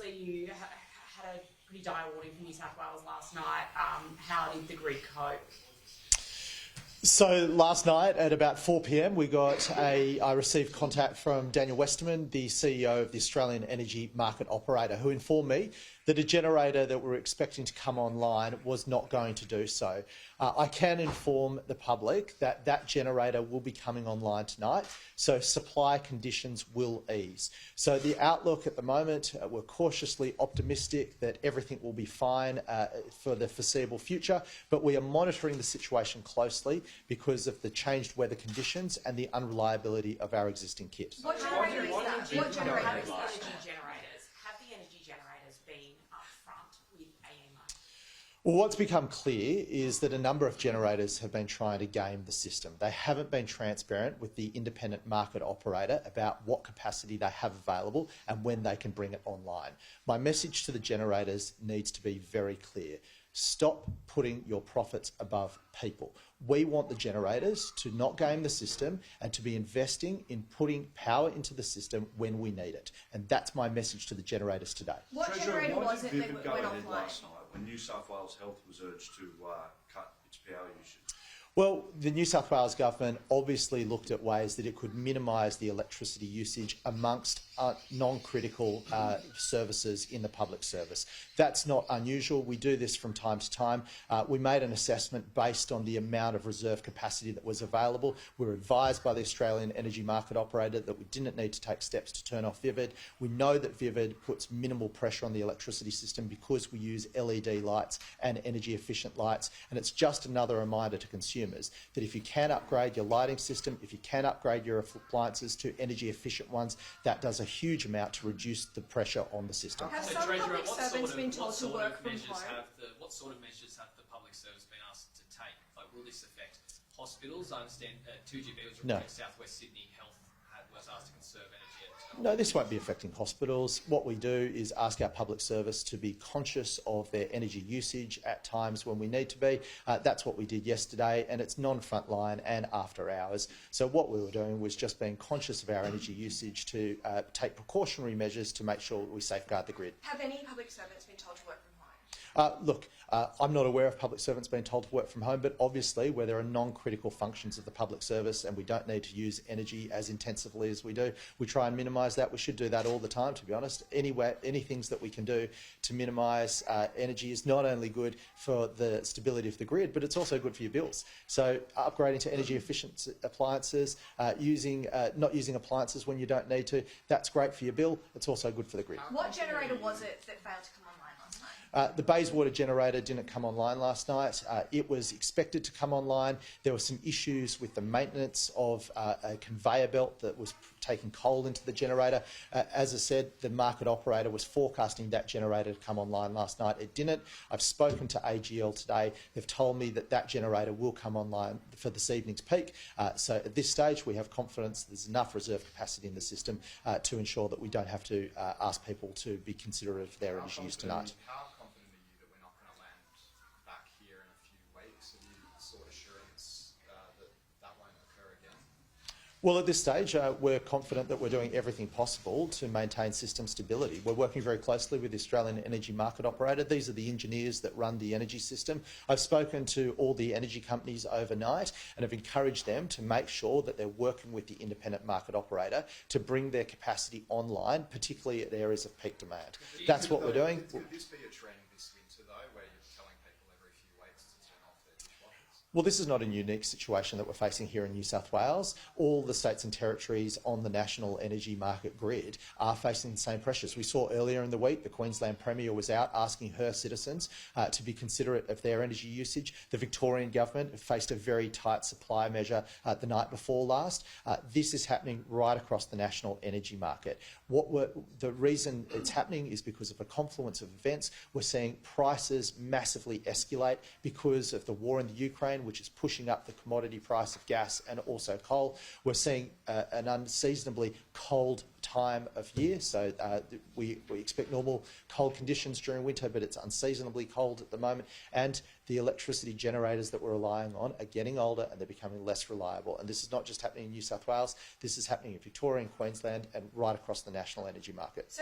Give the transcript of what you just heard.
obviously you had a pretty dire warning from New South Wales last night. How did the grid cope? So last night at about 4 p.m, I received contact from Daniel Westerman, the CEO of the Australian Energy Market Operator, who informed me that a generator that we were expecting to come online was not going to do so. I can inform the public that that generator will be coming online tonight, so supply conditions will ease. So the outlook at the moment, we're cautiously optimistic that everything will be fine for the foreseeable future, but we are monitoring the situation closely because of the changed weather conditions and the unreliability of our existing kit. What generator is that? What generator is that? Have the energy generators been upfront with AEMO? Well, what's become clear is that a number of generators have been trying to game the system. They haven't been transparent with the independent market operator about what capacity they have available and when they can bring it online. My message to the generators needs to be very clear. Stop putting your profits above people. We want the generators to not game the system and to be investing in putting power into the system when we need it. And that's my message to the generators today. What generator was it that went offline last night when New South Wales Health was urged to cut its power usage? Well, the New South Wales government obviously looked at ways that it could minimise the electricity usage amongst non-critical services in the public service. That's not unusual. We do this from time to time. We made an assessment based on the amount of reserve capacity that was available. We were advised by the Australian Energy Market Operator that we didn't need to take steps to turn off Vivid. We know that Vivid puts minimal pressure on the electricity system because we use LED lights and energy efficient lights, and it's just another reminder to consumers that if you can upgrade your lighting system, if you can upgrade your appliances to energy efficient ones, that does a huge amount to reduce the pressure on the system. Have some public servants been told to work from home? What sort of measures have the public service been asked to take? Like, will this affect hospitals? I understand 2GB was reporting South West Sydney Health was asked to conserve energy. No, this won't be affecting hospitals. What we do is ask our public service to be conscious of their energy usage at times when we need to be. That's what we did yesterday, and it's non-frontline and after hours. So what we were doing was just being conscious of our energy usage to take precautionary measures to make sure we safeguard the grid. Have any public servants been told to work from home? Look, I'm not aware of public servants being told to work from home, but obviously where there are non-critical functions of the public service and we don't need to use energy as intensively as we do, we try and minimise that. We should do that all the time, to be honest. Any things that we can do to minimise energy is not only good for the stability of the grid, but it's also good for your bills. So upgrading to energy efficient appliances, not using appliances when you don't need to, that's great for your bill. It's also good for the grid. What generator was it that failed to come online last night? The Bayswater generator didn't come online last night. It was expected to come online. There were some issues with the maintenance of a conveyor belt that was taking coal into the generator. As I said, the market operator was forecasting that generator to come online last night. It didn't. I've spoken to AGL today. They've told me that that generator will come online for this evening's peak. So at this stage, we have confidence there's enough reserve capacity in the system to ensure that we don't have to ask people to be considerate of their energy use tonight. How confident are you that we're not going to land back here in a few weeks? Have you sought assurance that that won't occur again? Well, at this stage, we're confident that we're doing everything possible to maintain system stability. We're working very closely with the Australian Energy Market Operator. These are the engineers that run the energy system. I've spoken to all the energy companies overnight and have encouraged them to make sure that they're working with the independent market operator to bring their capacity online, particularly at areas of peak demand. That's what we're doing. Could this be a trend this winter, though, where you're telling people every few weeks to turn off their dishwashers? Well, this is not a unique situation that we're facing here in New South Wales. All the states and territories on the national energy market grid are facing the same pressures. We saw earlier in the week the Queensland Premier was out asking her citizens to be considerate of their energy usage. The Victorian government faced a very tight supply measure the night before last. This is happening right across the national energy market. The reason it's happening is because of a confluence of events. We're seeing prices massively escalate because of the war in the Ukraine, which is pushing up the commodity price of gas and also coal. We're seeing an unseasonably cold time of year, so we expect normal cold conditions during winter, but it's unseasonably cold at the moment, and the electricity generators that we're relying on are getting older and they're becoming less reliable. And this is not just happening in New South Wales, this is happening in Victoria and Queensland and right across the national energy market.